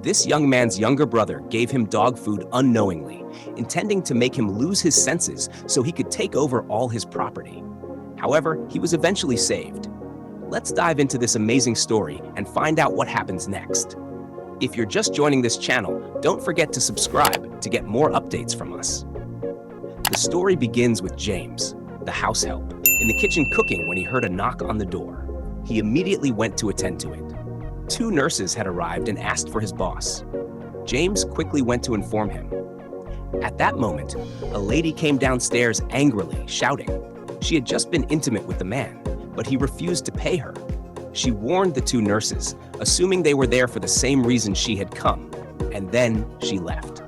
This young man's younger brother gave him dog food unknowingly, intending to make him lose his senses so he could take over all his property. However, he was eventually saved. Let's dive into this amazing story and find out what happens next. If you're just joining this channel, don't forget to subscribe to get more updates from us. The story begins with James, the house help, in the kitchen cooking when he heard a knock on the door. He immediately went to attend to it. 2 nurses had arrived and asked for his boss. James quickly went to inform him. At that moment, a lady came downstairs angrily, shouting. She had just been intimate with the man, but he refused to pay her. She warned the 2 nurses, assuming they were there for the same reason she had come, and then she left.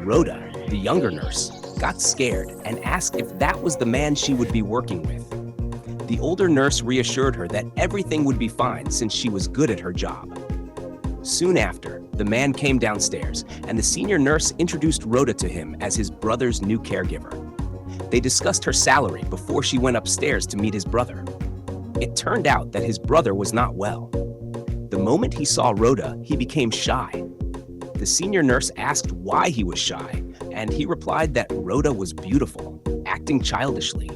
Rhoda, the younger nurse, got scared and asked if that was the man she would be working with. The older nurse reassured her that everything would be fine since she was good at her job. Soon after, the man came downstairs, and the senior nurse introduced Rhoda to him as his brother's new caregiver. They discussed her salary before she went upstairs to meet his brother. It turned out that his brother was not well. The moment he saw Rhoda, he became shy. The senior nurse asked why he was shy, and he replied that Rhoda was beautiful, acting childishly.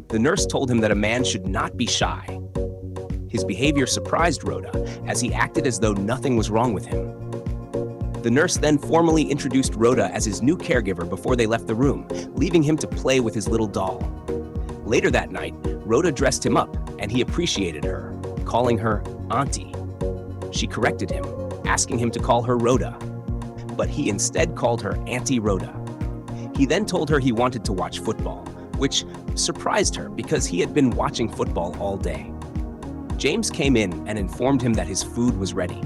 The nurse told him that a man should not be shy. His behavior surprised Rhoda, as he acted as though nothing was wrong with him. The nurse then formally introduced Rhoda as his new caregiver before they left the room, leaving him to play with his little doll. Later that night, Rhoda dressed him up, and he appreciated her, calling her Auntie. She corrected him, asking him to call her Rhoda, but he instead called her Auntie Rhoda. He then told her he wanted to watch football, which surprised her because he had been watching football all day. James came in and informed him that his food was ready.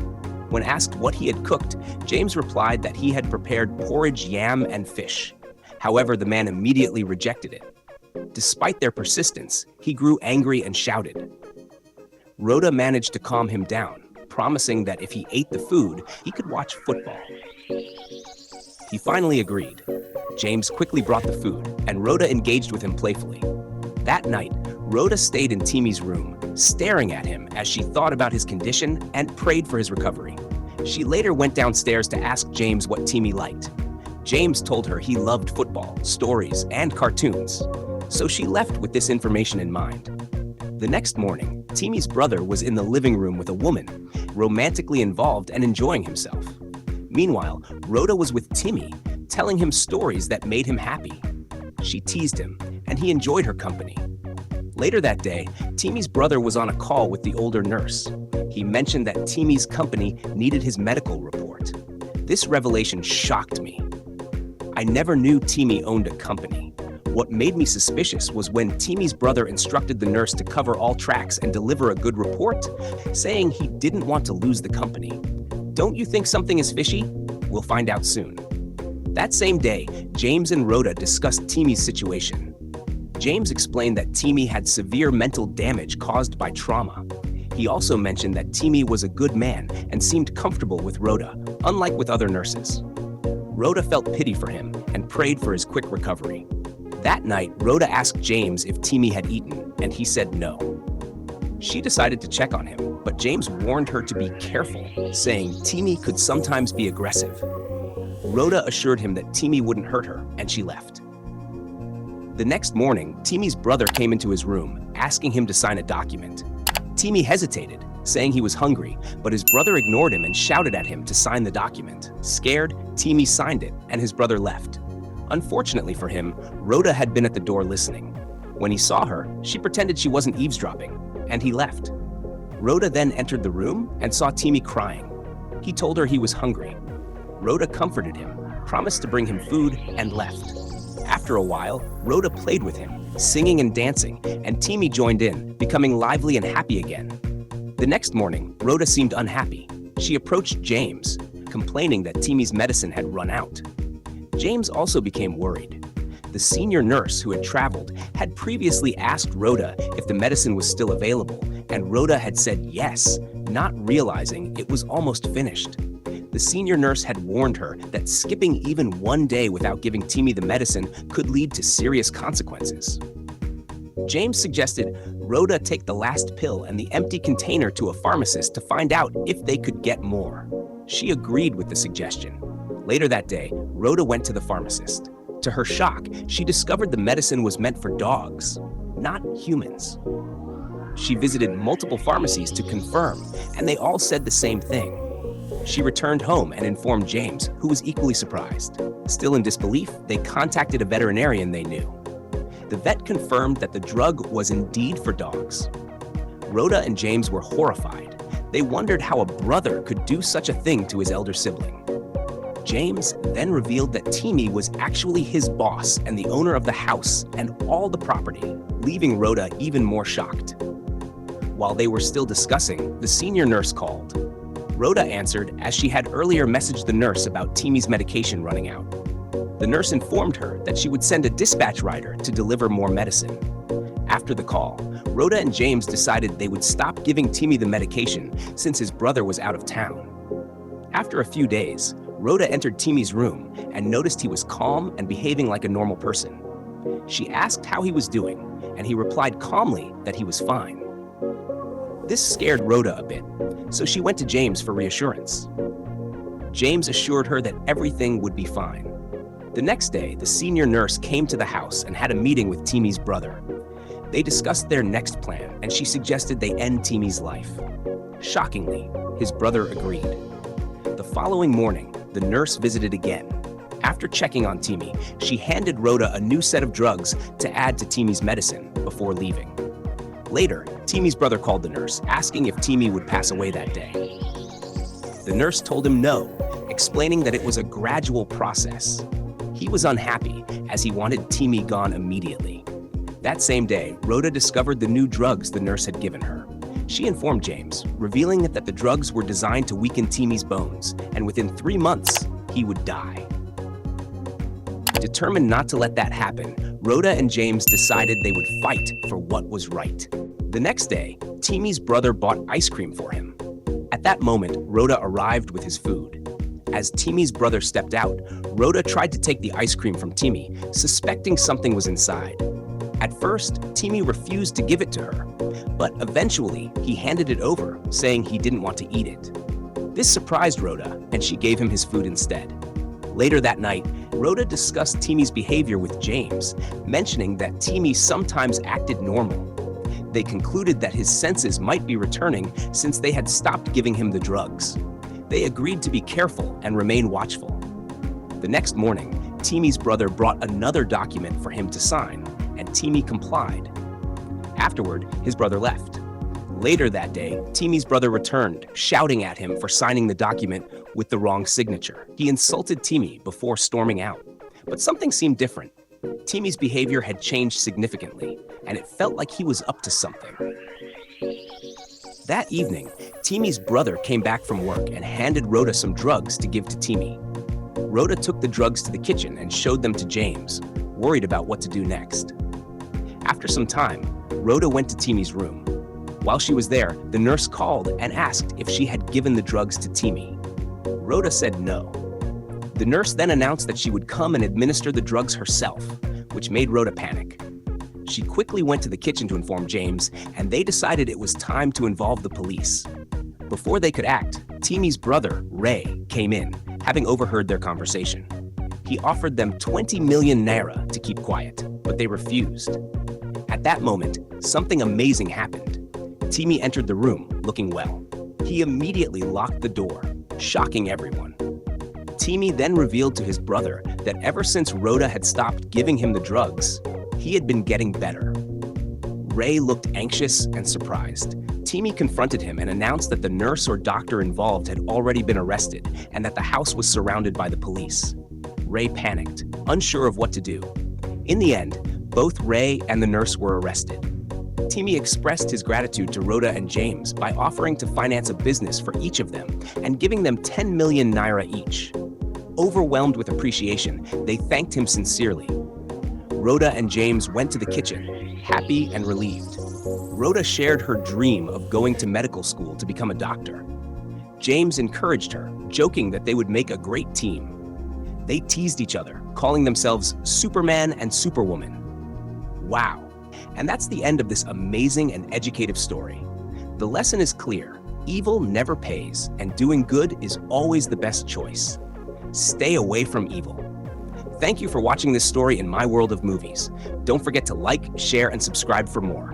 When asked what he had cooked, James replied that he had prepared porridge, yam, and fish. However, the man immediately rejected it. Despite their persistence, he grew angry and shouted. Rhoda managed to calm him down, promising that if he ate the food, he could watch football. He finally agreed. James quickly brought the food, and Rhoda engaged with him playfully. That night, Rhoda stayed in Timmy's room, staring at him as she thought about his condition and prayed for his recovery. She later went downstairs to ask James what Timmy liked. James told her he loved football, stories, and cartoons, so she left with this information in mind. The next morning, Timmy's brother was in the living room with a woman, romantically involved and enjoying himself. Meanwhile, Rhoda was with Timmy, telling him stories that made him happy. She teased him, and he enjoyed her company. Later that day, Timmy's brother was on a call with the older nurse. He mentioned that Timmy's company needed his medical report. This revelation shocked me. I never knew Timmy owned a company. What made me suspicious was when Timmy's brother instructed the nurse to cover all tracks and deliver a good report, saying he didn't want to lose the company. Don't you think something is fishy? We'll find out soon. That same day, James and Rhoda discussed Timmy's situation. James explained that Timmy had severe mental damage caused by trauma. He also mentioned that Timmy was a good man and seemed comfortable with Rhoda, unlike with other nurses. Rhoda felt pity for him and prayed for his quick recovery. That night, Rhoda asked James if Timmy had eaten, and he said no. She decided to check on him, but James warned her to be careful, saying Timmy could sometimes be aggressive. Rhoda assured him that Timmy wouldn't hurt her, and she left. The next morning, Timmy's brother came into his room, asking him to sign a document. Timmy hesitated, saying he was hungry, but his brother ignored him and shouted at him to sign the document. Scared, Timmy signed it, and his brother left. Unfortunately for him, Rhoda had been at the door listening. When he saw her, she pretended she wasn't eavesdropping, and he left. Rhoda then entered the room and saw Timmy crying. He told her he was hungry. Rhoda comforted him, promised to bring him food, and left. After a while, Rhoda played with him, singing and dancing, and Timmy joined in, becoming lively and happy again. The next morning, Rhoda seemed unhappy. She approached James, complaining that Timmy's medicine had run out. James also became worried. The senior nurse who had traveled had previously asked Rhoda if the medicine was still available, and Rhoda had said yes, not realizing it was almost finished. The senior nurse had warned her that skipping even one day without giving Timmy the medicine could lead to serious consequences. James suggested Rhoda take the last pill and the empty container to a pharmacist to find out if they could get more. She agreed with the suggestion. Later that day, Rhoda went to the pharmacist. To her shock, she discovered the medicine was meant for dogs, not humans. She visited multiple pharmacies to confirm, and they all said the same thing. She returned home and informed James, who was equally surprised. Still in disbelief, they contacted a veterinarian they knew. The vet confirmed that the drug was indeed for dogs. Rhoda and James were horrified. They wondered how a brother could do such a thing to his elder sibling. James then revealed that Timmy was actually his boss and the owner of the house and all the property, leaving Rhoda even more shocked. While they were still discussing, the senior nurse called. Rhoda answered as she had earlier messaged the nurse about Timmy's medication running out. The nurse informed her that she would send a dispatch rider to deliver more medicine. After the call, Rhoda and James decided they would stop giving Timmy the medication since his brother was out of town. After a few days, Rhoda entered Timmy's room and noticed he was calm and behaving like a normal person. She asked how he was doing, and he replied calmly that he was fine. This scared Rhoda a bit, so she went to James for reassurance. James assured her that everything would be fine. The next day, the senior nurse came to the house and had a meeting with Timmy's brother. They discussed their next plan, and she suggested they end Timmy's life. Shockingly, his brother agreed. The following morning, the nurse visited again. After checking on Timmy, she handed Rhoda a new set of drugs to add to Timmy's medicine before leaving. Later, Timmy's brother called the nurse, asking if Timmy would pass away that day. The nurse told him no, explaining that it was a gradual process. He was unhappy, as he wanted Timmy gone immediately. That same day, Rhoda discovered the new drugs the nurse had given her. She informed James, revealing that the drugs were designed to weaken Timmy's bones, and within 3 months, he would die. Determined not to let that happen, Rhoda and James decided they would fight for what was right. The next day, Timmy's brother bought ice cream for him. At that moment, Rhoda arrived with his food. As Timmy's brother stepped out, Rhoda tried to take the ice cream from Timmy, suspecting something was inside. At first, Timmy refused to give it to her, but eventually he handed it over, saying he didn't want to eat it. This surprised Rhoda, and she gave him his food instead. Later that night, Rhoda discussed Timmy's behavior with James, mentioning that Timmy sometimes acted normal. They concluded that his senses might be returning since they had stopped giving him the drugs. They agreed to be careful and remain watchful. The next morning, Timmy's brother brought another document for him to sign, and Timmy complied. Afterward, his brother left. Later that day, Timmy's brother returned, shouting at him for signing the document with the wrong signature. He insulted Timmy before storming out. But something seemed different. Timmy's behavior had changed significantly, and it felt like he was up to something. That evening, Timmy's brother came back from work and handed Rhoda some drugs to give to Timmy. Rhoda took the drugs to the kitchen and showed them to James, worried about what to do next. After some time, Rhoda went to Timmy's room. While she was there, the nurse called and asked if she had given the drugs to Timmy. Rhoda said no. The nurse then announced that she would come and administer the drugs herself, which made Rhoda panic. She quickly went to the kitchen to inform James, and they decided it was time to involve the police. Before they could act, Timmy's brother, Ray, came in, having overheard their conversation. He offered them 20 million naira to keep quiet, but they refused. At that moment, something amazing happened. Timmy entered the room, looking well. He immediately locked the door, shocking everyone. Timmy then revealed to his brother that ever since Rhoda had stopped giving him the drugs, he had been getting better. Ray looked anxious and surprised. Timmy confronted him and announced that the nurse or doctor involved had already been arrested and that the house was surrounded by the police. Ray panicked, unsure of what to do. In the end, both Ray and the nurse were arrested. Timmy expressed his gratitude to Rhoda and James by offering to finance a business for each of them and giving them 10 million naira each. Overwhelmed with appreciation, they thanked him sincerely. Rhoda and James went to the kitchen, happy and relieved. Rhoda shared her dream of going to medical school to become a doctor. James encouraged her, joking that they would make a great team. They teased each other, calling themselves Superman and Superwoman. Wow. And that's the end of this amazing and educative story. The lesson is clear. Evil never pays, and doing good is always the best choice. Stay away from evil. Thank you for watching this story in my world of movies. Don't forget to like, share, and subscribe for more.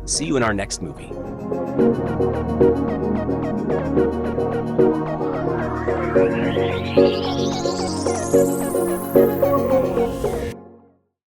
See you in our next movie.